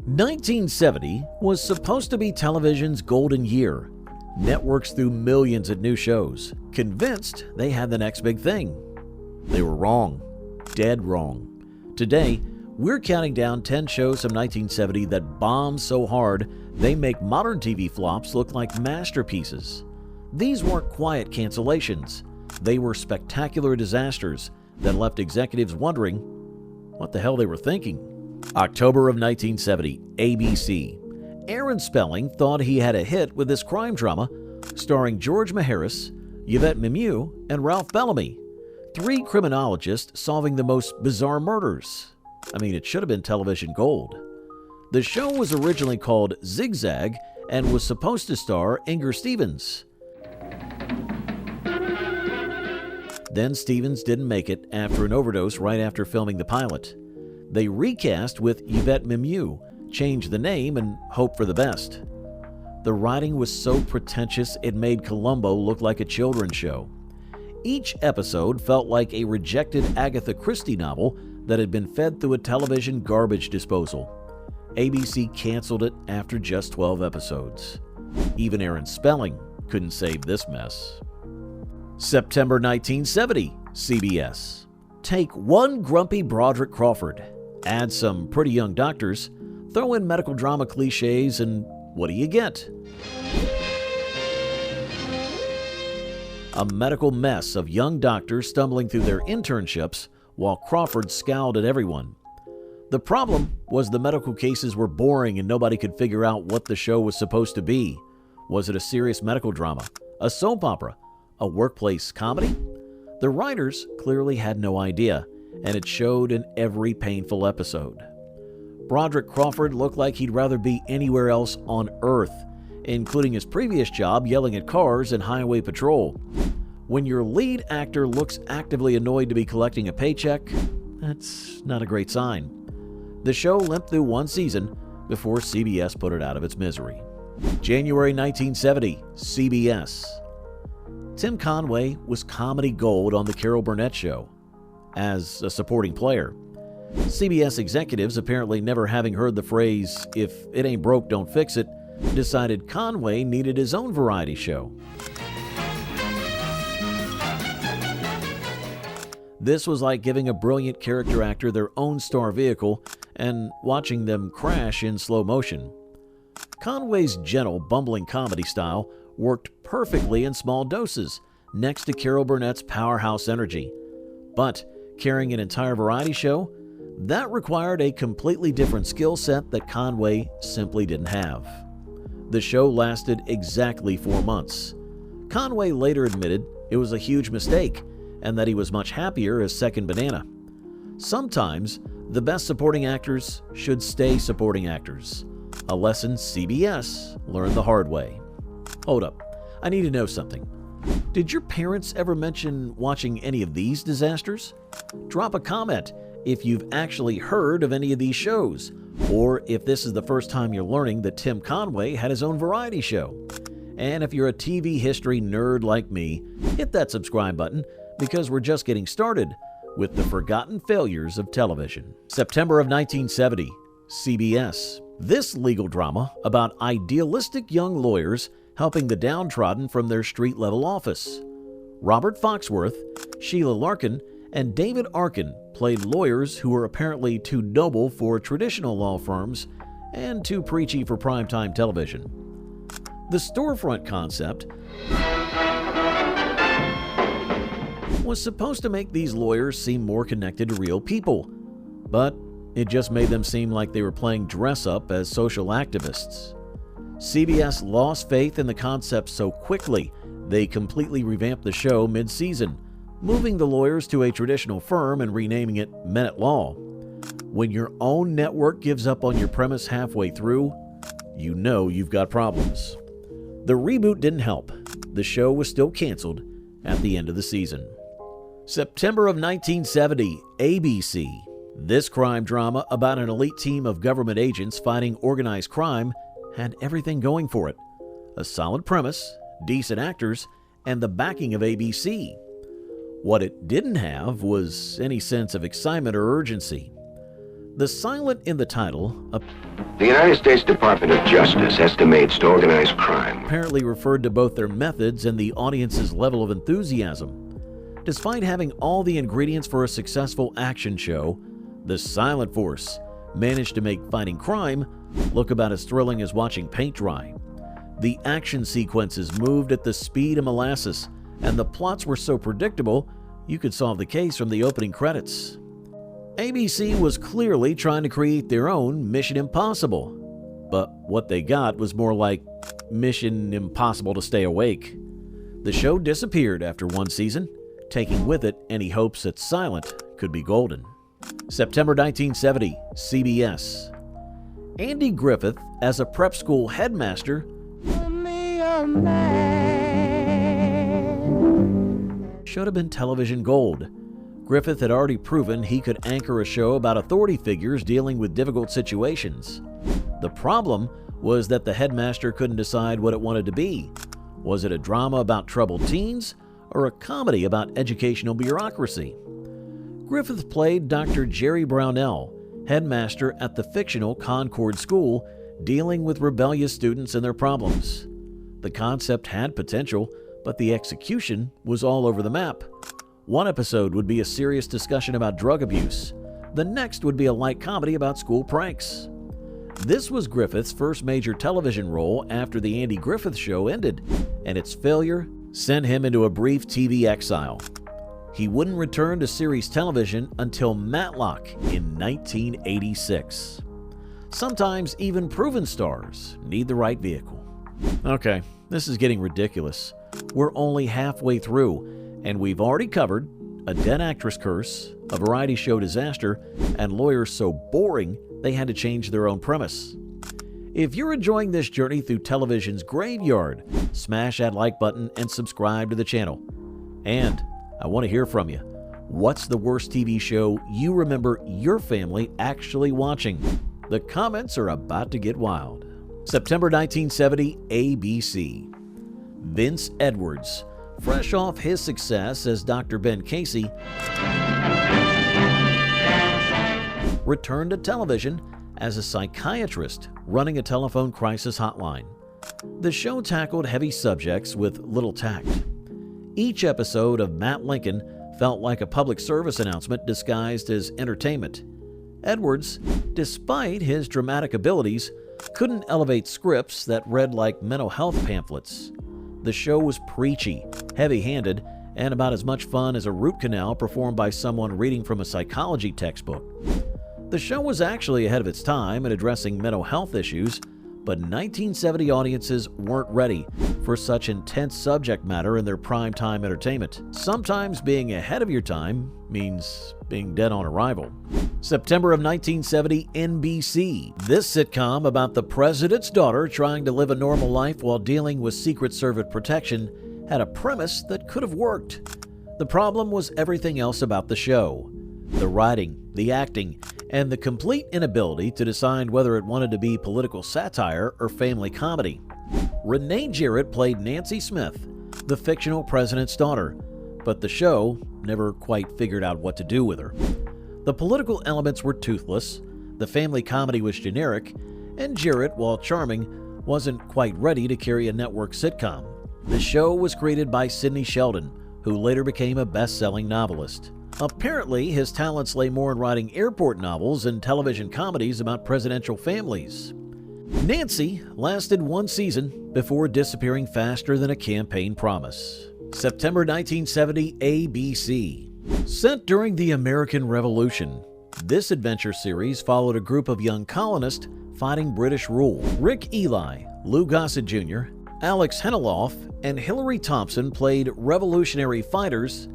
1970 was supposed to be television's golden year. Networks threw millions at new shows, convinced they had the next big thing. They were wrong. Dead wrong. Today, we're counting down 10 shows from 1970 that bombed so hard they make modern TV flops look like masterpieces. These weren't quiet cancellations. They were spectacular disasters that left executives wondering what the hell they were thinking. October of 1970, ABC. Aaron Spelling thought he had a hit with this crime drama starring George Maharis, Yvette Mimieux, and Ralph Bellamy. 3 criminologists solving the most bizarre murders. I mean, it should have been television gold. The show was originally called Zigzag and was supposed to star Inger Stevens. Then Stevens didn't make it after an overdose right after filming the pilot. They recast with Yvette Mimieux, changed the name, and hoped for the best. The writing was so pretentious it made Columbo look like a children's show. Each episode felt like a rejected Agatha Christie novel that had been fed through a television garbage disposal. ABC canceled it after just 12 episodes. Even Aaron Spelling couldn't save this mess. September 1970, CBS. Take one grumpy Broderick Crawford, add some pretty young doctors, throw in medical drama cliches, and what do you get? A medical mess of young doctors stumbling through their internships while Crawford scowled at everyone. The problem was the medical cases were boring and nobody could figure out what the show was supposed to be. Was it a serious medical drama, a soap opera, a workplace comedy? The writers clearly had no idea, and it showed in every painful episode. Broderick Crawford looked like he'd rather be anywhere else on Earth, including his previous job yelling at cars and highway patrol. When your lead actor looks actively annoyed to be collecting a paycheck, that's not a great sign. The show limped through one season before CBS put it out of its misery. January 1970, CBS. Tim Conway was comedy gold on The Carol Burnett Show as a supporting player. CBS executives, apparently never having heard the phrase, "if it ain't broke, don't fix it," decided Conway needed his own variety show. This was like giving a brilliant character actor their own star vehicle and watching them crash in slow motion. Conway's gentle, bumbling comedy style worked perfectly in small doses, next to Carol Burnett's powerhouse energy. But carrying an entire variety show, that required a completely different skill set that Conway simply didn't have. The show lasted exactly 4 months. Conway later admitted it was a huge mistake and that he was much happier as second banana. Sometimes, the best supporting actors should stay supporting actors. A lesson CBS learned the hard way. Hold up, I need to know something. Did your parents ever mention watching any of these disasters? Drop a comment if you've actually heard of any of these shows, or if this is the first time you're learning that Tim Conway had his own variety show. And if you're a TV history nerd like me, hit that subscribe button because we're just getting started with the forgotten failures of television. September of 1970, CBS. This legal drama about idealistic young lawyers helping the downtrodden from their street-level office. Robert Foxworth, Sheila Larkin, and David Arkin played lawyers who were apparently too noble for traditional law firms and too preachy for primetime television. The storefront concept was supposed to make these lawyers seem more connected to real people, but it just made them seem like they were playing dress-up as social activists. CBS lost faith in the concept so quickly, they completely revamped the show mid-season, moving the lawyers to a traditional firm and renaming it Men at Law. When your own network gives up on your premise halfway through, you know you've got problems. The reboot didn't help. The show was still canceled at the end of the season. September of 1970, ABC. This crime drama about an elite team of government agents fighting organized crime had everything going for it. A solid premise, decent actors, and the backing of ABC. What it didn't have was any sense of excitement or urgency. The silent in the title The United States Department of Justice estimates to organized crime apparently referred to both their methods and the audience's level of enthusiasm. Despite having all the ingredients for a successful action show, the Silent Force managed to make fighting crime look about as thrilling as watching paint dry. The action sequences moved at the speed of molasses, and the plots were so predictable you could solve the case from the opening credits. ABC was clearly trying to create their own Mission Impossible, but what they got was more like Mission Impossible to Stay Awake. The show disappeared after one season, taking with it any hopes that silent could be golden. September 1970, CBS. Andy Griffith as a prep school headmaster should have been television gold. Griffith had already proven he could anchor a show about authority figures dealing with difficult situations. The problem was that the headmaster couldn't decide what it wanted to be. Was it a drama about troubled teens or a comedy about educational bureaucracy? Griffith played Dr. Jerry Brownell, headmaster at the fictional Concord School, dealing with rebellious students and their problems. The concept had potential, but the execution was all over the map. One episode would be a serious discussion about drug abuse. The next would be a light comedy about school pranks. This was Griffith's first major television role after the Andy Griffith Show ended, and its failure sent him into a brief TV exile. He wouldn't return to series television until Matlock in 1986. Sometimes even proven stars need the right vehicle. Okay, this is getting ridiculous. We're only halfway through, and we've already covered a dead actress curse, a variety show disaster, and lawyers so boring they had to change their own premise. If you're enjoying this journey through television's graveyard, smash that like button and subscribe to the channel. And I want to hear from you. What's the worst TV show you remember your family actually watching? The comments are about to get wild. September 1970, ABC. Vince Edwards, fresh off his success as Dr. Ben Casey, returned to television as a psychiatrist running a telephone crisis hotline. The show tackled heavy subjects with little tact. Each episode of Matt Lincoln felt like a public service announcement disguised as entertainment. Edwards, despite his dramatic abilities, couldn't elevate scripts that read like mental health pamphlets. The show was preachy, heavy-handed, and about as much fun as a root canal performed by someone reading from a psychology textbook. The show was actually ahead of its time in addressing mental health issues, but 1970 audiences weren't ready for such intense subject matter in their primetime entertainment. Sometimes being ahead of your time means being dead on arrival. September of 1970, NBC. This sitcom about the president's daughter trying to live a normal life while dealing with Secret Service protection had a premise that could have worked. The problem was everything else about the show. The writing, the acting, and the complete inability to decide whether it wanted to be political satire or family comedy. Renee Jarrett played Nancy Smith, the fictional president's daughter, but the show never quite figured out what to do with her. The political elements were toothless, the family comedy was generic, and Jarrett, while charming, wasn't quite ready to carry a network sitcom. The show was created by Sidney Sheldon, who later became a best-selling novelist. Apparently, his talents lay more in writing airport novels and television comedies about presidential families. Nancy lasted one season before disappearing faster than a campaign promise. September 1970, ABC. Set during the American Revolution, this adventure series followed a group of young colonists fighting British rule. Rick Ely, Lou Gossett Jr., Alex Henneloff, and Hillary Thompson played revolutionary fighters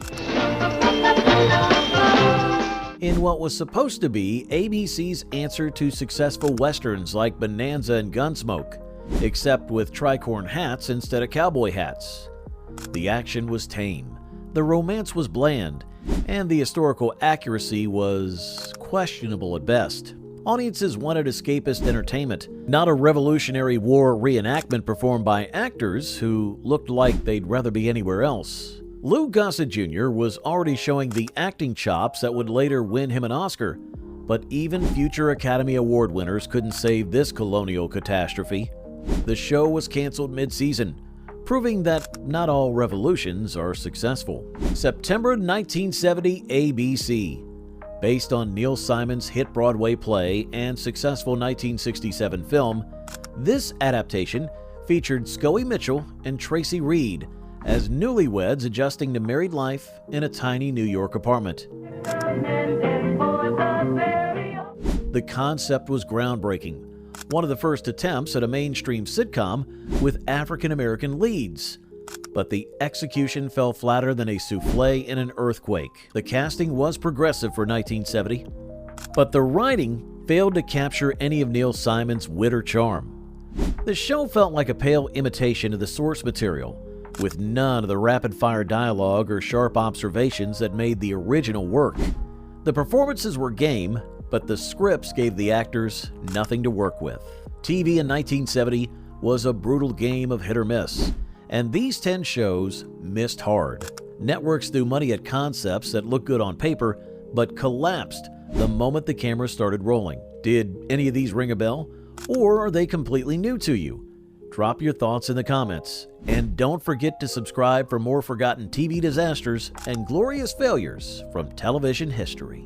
in what was supposed to be ABC's answer to successful westerns like Bonanza and Gunsmoke, except with tricorn hats instead of cowboy hats. The action was tame, the romance was bland, and the historical accuracy was questionable at best. Audiences wanted escapist entertainment, not a Revolutionary War reenactment performed by actors who looked like they'd rather be anywhere else. Lou Gossett Jr. was already showing the acting chops that would later win him an Oscar, But even future Academy Award winners couldn't save this colonial catastrophe. The show was canceled mid-season, proving that not all revolutions are successful. September 1970 ABC. Based on Neil Simon's hit Broadway play and successful 1967 film, this adaptation featured Scoey Mitchell and Tracy Reed as newlyweds adjusting to married life in a tiny New York apartment. The concept was groundbreaking, one of the first attempts at a mainstream sitcom with African-American leads. But the execution fell flatter than a souffle in an earthquake. The casting was progressive for 1970, but the writing failed to capture any of Neil Simon's wit or charm. The show felt like a pale imitation of the source material, with none of the rapid-fire dialogue or sharp observations that made the original work. The performances were game, but the scripts gave the actors nothing to work with. TV in 1970 was a brutal game of hit or miss, and these 10 shows missed hard. Networks threw money at concepts that looked good on paper, but collapsed the moment the cameras started rolling. Did any of these ring a bell, or are they completely new to you? Drop your thoughts in the comments, and don't forget to subscribe for more forgotten TV disasters and glorious failures from television history.